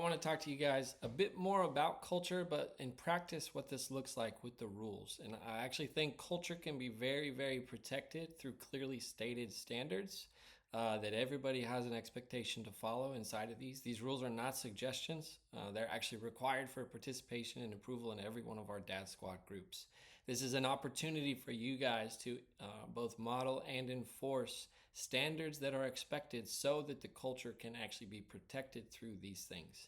want to talk to you guys a bit more about culture, but in practice, what this looks like with the rules. And I actually think culture can be very, very protected through clearly stated standards that everybody has an expectation to follow inside of these. These rules are not suggestions, they're actually required for participation and approval in every one of our Dad Squad groups. This is an opportunity for you guys to both model and enforce standards that are expected so that the culture can actually be protected through these things.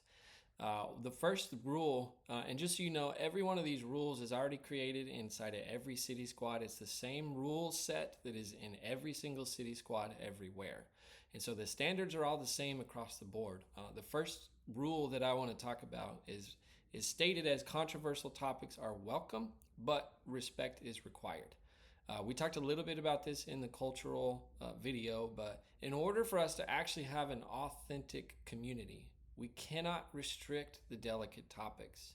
The first rule, and just so you know, every one of these rules is already created inside of every city squad. It's the same rule set that is in every single city squad everywhere. And so the standards are all the same across the board. The first rule that I want to talk about is stated as controversial topics are welcome, but respect is required. We talked a little bit about this in the cultural video, but in order for us to actually have an authentic community, we cannot restrict the delicate topics.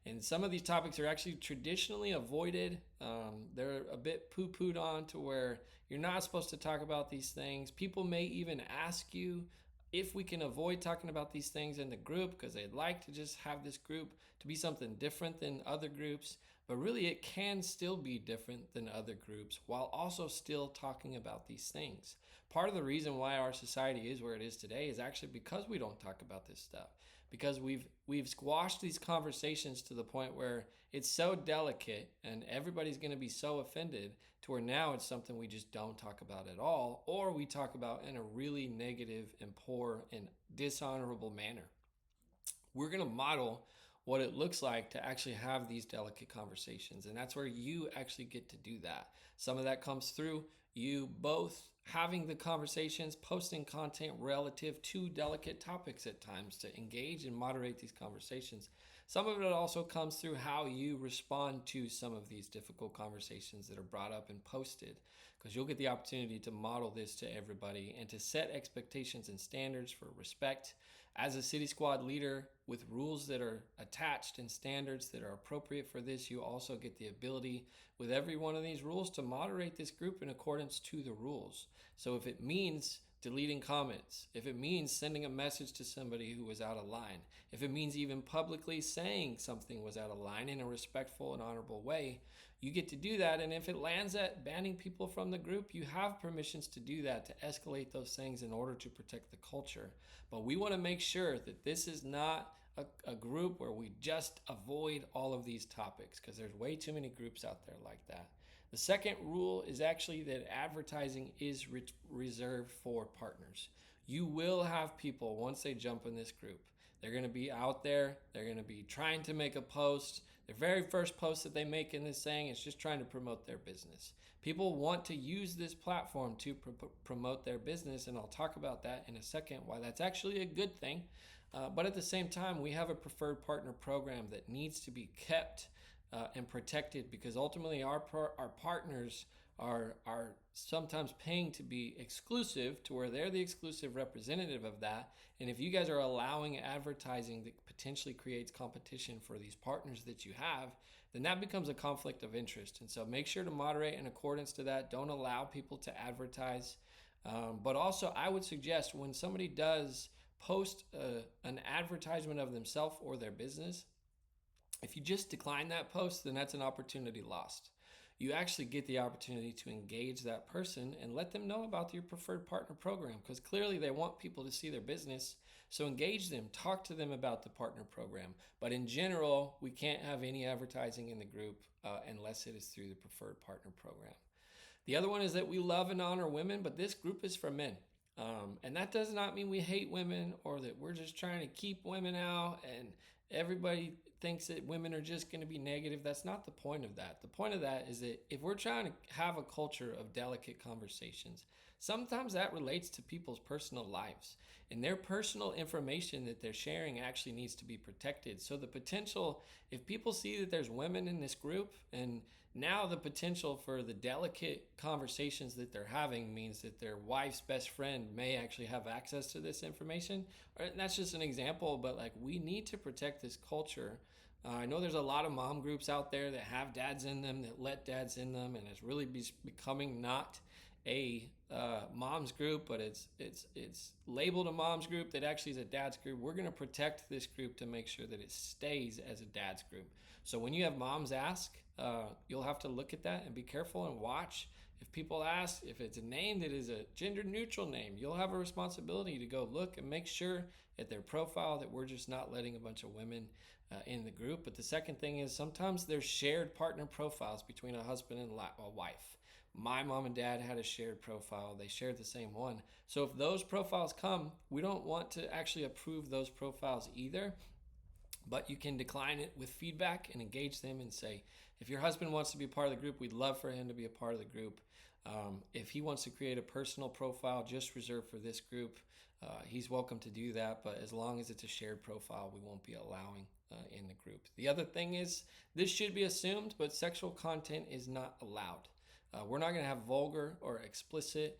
And some of these topics are actually traditionally avoided. They're a bit poo pooed on to where you're not supposed to talk about these things. People may even ask you if we can avoid talking about these things in the group because they'd like to just have this group to be something different than other groups. But really, it can still be different than other groups while also still talking about these things. Part of the reason why our society is where it is today is actually because we don't talk about this stuff. Because we've squashed these conversations to the point where it's so delicate and everybody's going to be so offended to where now it's something we just don't talk about at all, or we talk about in a really negative and poor and dishonorable manner. We're going to model what it looks like to actually have these delicate conversations. And that's where you actually get to do that. Some of that comes through you both having the conversations, posting content relative to delicate topics at times to engage and moderate these conversations. Some of it also comes through how you respond to some of these difficult conversations that are brought up and posted, because you'll get the opportunity to model this to everybody and to set expectations and standards for respect. As a City Squad leader with rules that are attached and standards that are appropriate for this, you also get the ability with every one of these rules to moderate this group in accordance to the rules. So if it means deleting comments, if it means sending a message to somebody who was out of line, if it means even publicly saying something was out of line in a respectful and honorable way, you get to do that. And if it lands at banning people from the group, you have permissions to do that, to escalate those things in order to protect the culture. But we want to make sure that this is not a group where we just avoid all of these topics, because there's way too many groups out there like that. The second rule is actually that advertising is reserved for partners. You will have people, once they jump in this group, they're going to be out there, they're going to be trying to make a post. Their very first post that they make in this thing is just trying to promote their business. People want to use this platform to promote their business, and I'll talk about that in a second, why that's actually a good thing. But at the same time, we have a preferred partner program that needs to be kept and protected, because ultimately our partners are sometimes paying to be exclusive, to where they're the exclusive representative of that. And if you guys are allowing advertising that potentially creates competition for these partners that you have, then that becomes a conflict of interest. And so make sure to moderate in accordance to that. Don't allow people to advertise. But also, I would suggest when somebody does post an advertisement of themselves or their business, if you just decline that post, then that's an opportunity lost. You actually get the opportunity to engage that person and let them know about your preferred partner program, because clearly they want people to see their business. So engage them, talk to them about the partner program. But in general, we can't have any advertising in the group unless it is through the preferred partner program. The other one is that we love and honor women, but this group is for men. And that does not mean we hate women or that we're just trying to keep women out and everybody thinks that women are just going to be negative. That's not the point of that. The point of that is that if we're trying to have a culture of delicate conversations, sometimes that relates to people's personal lives, and their personal information that they're sharing actually needs to be protected. So the potential, if people see that there's women in this group, and now the potential for the delicate conversations that they're having means that their wife's best friend may actually have access to this information. And that's just an example, but like, we need to protect this culture. I know there's a lot of mom groups out there that have dads in them, that let dads in them, and it's really becoming not a mom's group, but it's labeled a mom's group that actually is a dad's group. We're going to protect this group to make sure that it stays as a dad's group. So when you have moms ask, you'll have to look at that and be careful and watch. If people ask if it's a name that is a gender neutral name, you'll have a responsibility to go look and make sure at their profile that we're just not letting a bunch of women in the group. But the second thing is sometimes there's shared partner profiles between a husband and a wife. My mom and dad had a shared profile. They shared the same one. So if those profiles come, we don't want to actually approve those profiles either, but you can decline it with feedback and engage them and say, if your husband wants to be a part of the group, we'd love for him to be a part of the group. If he wants to create a personal profile just reserved for this group, he's welcome to do that. But as long as it's a shared profile, we won't be allowing in the group. The other thing is, this should be assumed, but sexual content is not allowed. We're not going to have vulgar or explicit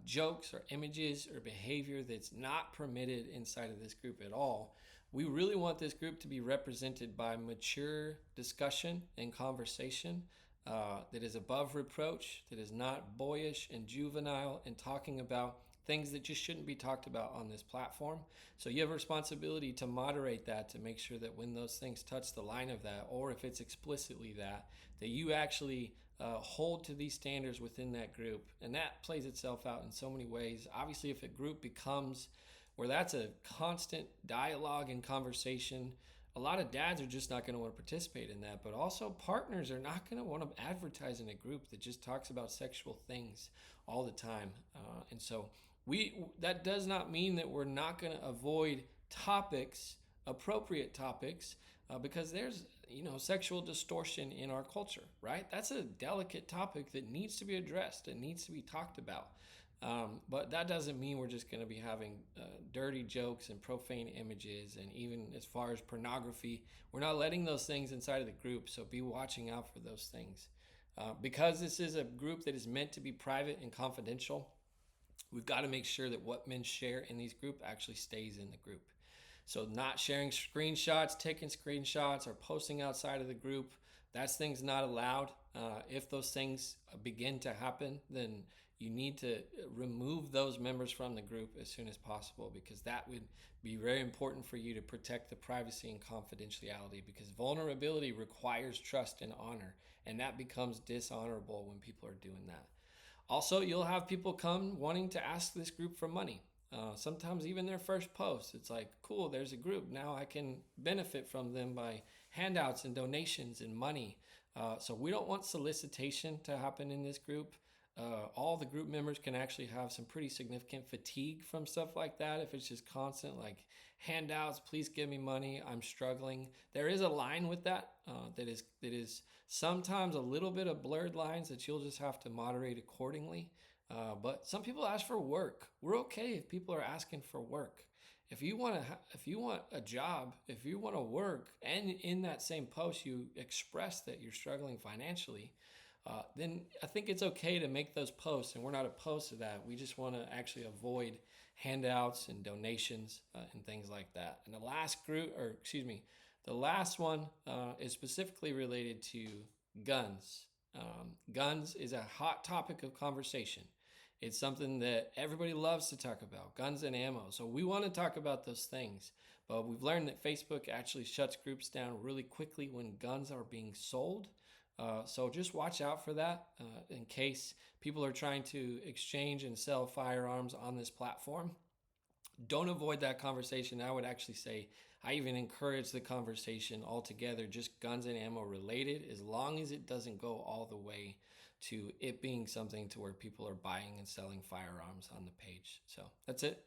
jokes or images or behavior that's not permitted inside of this group at all. We really want this group to be represented by mature discussion and conversation that is above reproach, that is not boyish and juvenile and talking about things that just shouldn't be talked about on this platform. So you have a responsibility to moderate that, to make sure that when those things touch the line of that, or if it's explicitly that you actually hold to these standards within that group. And that plays itself out in so many ways. Obviously, if a group becomes where that's a constant dialogue and conversation, a lot of dads are just not going to want to participate in that. But also partners are not going to want to advertise in a group that just talks about sexual things all the time. And so that does not mean that we're not going to avoid topics, appropriate topics, because there's sexual distortion in our culture, right? That's a delicate topic that needs to be addressed and needs to be talked about. But that doesn't mean we're just going to be having dirty jokes and profane images, and even as far as pornography, we're not letting those things inside of the group. So be watching out for those things. Because this is a group that is meant to be private and confidential, we've got to make sure that what men share in these group actually stays in the group. So not sharing screenshots, taking screenshots, or posting outside of the group, that's things not allowed. If those things begin to happen, then you need to remove those members from the group as soon as possible, because that would be very important for you to protect the privacy and confidentiality, because vulnerability requires trust and honor, and that becomes dishonorable when people are doing that. Also, you'll have people come wanting to ask this group for money. Sometimes even their first post, it's like, cool, there's a group. Now I can benefit from them by handouts and donations and money. So we don't want solicitation to happen in this group. All the group members can actually have some pretty significant fatigue from stuff like that. If it's just constant, like handouts, please give me money, I'm struggling. There is a line with that that is sometimes a little bit of blurred lines that you'll just have to moderate accordingly. But some people ask for work. We're okay if people are asking for work. If you want a job, if you want to work, and in that same post you express that you're struggling financially, then I think it's okay to make those posts, and we're not opposed to that. We just want to actually avoid handouts and donations and things like that. And the last one is specifically related to guns. Guns is a hot topic of conversation. It's something that everybody loves to talk about, guns and ammo. So we want to talk about those things. But we've learned that Facebook actually shuts groups down really quickly when guns are being sold. So just watch out for that in case people are trying to exchange and sell firearms on this platform. Don't avoid that conversation. I would actually say I even encourage the conversation altogether, just guns and ammo related, as long as it doesn't go all the way to it being something to where people are buying and selling firearms on the page. So that's it.